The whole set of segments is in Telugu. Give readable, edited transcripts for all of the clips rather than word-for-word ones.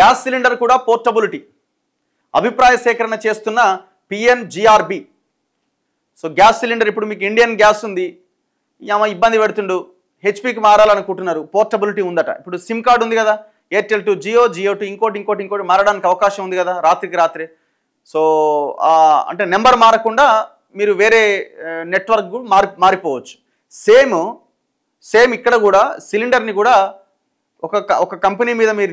గ్యాస్ సిలిండర్ కూడా పోర్టబిలిటీ అభిప్రాయ సేకరణ చేస్తున్న PNGRB. సో గ్యాస్ సిలిండర్ ఇప్పుడు మీకు ఇండియన్ గ్యాస్ ఉంది, ఇబ్బంది పెడుతుండు, హెచ్పికి మారాలనుకుంటున్నారు, పోర్టబిలిటీ ఉందట. ఇప్పుడు సిమ్ కార్డు ఉంది కదా, ఎయిర్టెల్ టు జియో, జియో టు ఇంకోటి మారడానికి అవకాశం ఉంది కదా రాత్రికి రాత్రే. సో అంటే నెంబర్ మారకుండా మీరు వేరే నెట్వర్క్ మారిపోవచ్చు. సేమ్ ఇక్కడ కూడా సిలిండర్ని కూడా ఒక కంపెనీ మీద మీరు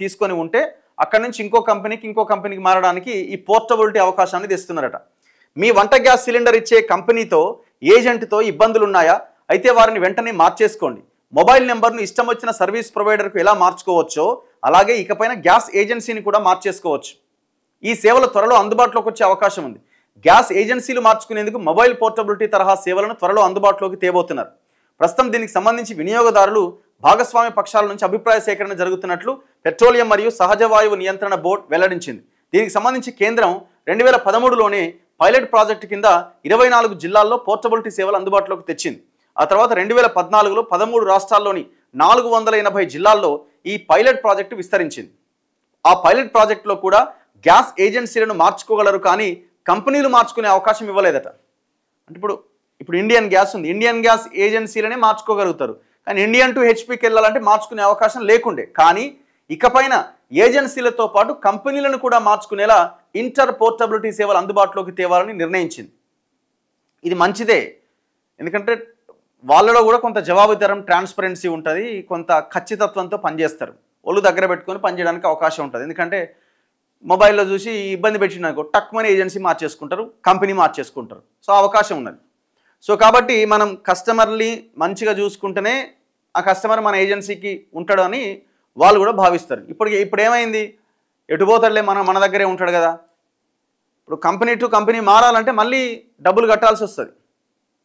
తీసుకొని ఉంటే అక్కడ నుంచి ఇంకో కంపెనీకి మారడానికి ఈ పోర్టబిలిటీ అవకాశాన్ని తెస్తున్నారట. మీ వంట గ్యాస్ సిలిండర్ ఇచ్చే కంపెనీతో ఏజెంట్తో ఇబ్బందులు ఉన్నాయా? అయితే వారిని వెంటనే మార్చేసుకోండి. మొబైల్ నెంబర్ను ఇష్టం వచ్చిన సర్వీస్ ప్రొవైడర్కు ఎలా మార్చుకోవచ్చో అలాగే ఇకపైన గ్యాస్ ఏజెన్సీని కూడా మార్చేసుకోవచ్చు. ఈ సేవలు త్వరలో అందుబాటులోకి వచ్చే అవకాశం ఉంది. గ్యాస్ ఏజెన్సీలు మార్చుకునేందుకు మొబైల్ పోర్టబిలిటీ తరహా సేవలను త్వరలో అందుబాటులోకి తేబోతున్నారు. ప్రస్తుతం దీనికి సంబంధించి వినియోగదారులు భాగస్వామ్య పక్షాల నుంచి అభిప్రాయ సేకరణ జరుగుతున్నట్లు పెట్రోలియం మరియు సహజ వాయువు నియంత్రణ బోర్డు వెల్లడించింది. దీనికి సంబంధించి కేంద్రం 2013లోనే పైలట్ ప్రాజెక్టు కింద 24 జిల్లాల్లో పోర్టబిలిటీ సేవలు అందుబాటులోకి తెచ్చింది. ఆ తర్వాత 2014లో 13 రాష్ట్రాల్లోని 480 జిల్లాల్లో ఈ పైలట్ ప్రాజెక్టు విస్తరించింది. ఆ పైలట్ ప్రాజెక్టులో కూడా గ్యాస్ ఏజెన్సీలను మార్చుకోగలరు, కానీ కంపెనీలు మార్చుకునే అవకాశం ఇవ్వలేదట. అంటే ఇప్పుడు ఇండియన్ గ్యాస్ ఉంది, ఇండియన్ గ్యాస్ ఏజెన్సీలనే మార్చుకోగలుగుతారు, కానీ ఇండియన్ టు హెచ్పికి వెళ్ళాలంటే మార్చుకునే అవకాశం లేకుండే. కానీ ఇకపైన ఏజెన్సీలతో పాటు కంపెనీలను కూడా మార్చుకునేలా ఇంటర్ పోర్టబిలిటీ సేవలు అందుబాటులోకి తేవాలని నిర్ణయించింది. ఇది మంచిదే, ఎందుకంటే వాళ్ళలో కూడా కొంత జవాబుదారం, ట్రాన్స్పరెన్సీ ఉంటుంది, కొంత ఖచ్చితత్వంతో పనిచేస్తారు. ఒళ్ళు దగ్గర పెట్టుకొని పనిచేయడానికి అవకాశం ఉంటుంది. ఎందుకంటే మొబైల్లో చూసి ఇబ్బంది పెట్టిననుకో టక్మని ఏజెన్సీ మార్చేసుకుంటారు, కంపెనీ మార్చేసుకుంటారు. సో అవకాశం ఉన్నది. సో కాబట్టి మనం కస్టమర్ని మంచిగా చూసుకుంటేనే ఆ కస్టమర్ మన ఏజెన్సీకి ఉంటాడు అని వాళ్ళు కూడా భావిస్తారు. ఇప్పుడు ఏమైంది, ఎటు పోతాడులే, మన దగ్గరే ఉంటాడు కదా. ఇప్పుడు కంపెనీ టు కంపెనీ మారాలంటే మళ్ళీ డబ్బులు కట్టాల్సి వస్తుంది,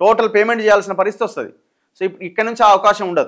టోటల్ పేమెంట్ చేయాల్సిన పరిస్థితి వస్తుంది. సో ఇక్కడ నుంచి ఆ అవకాశం ఉండదు.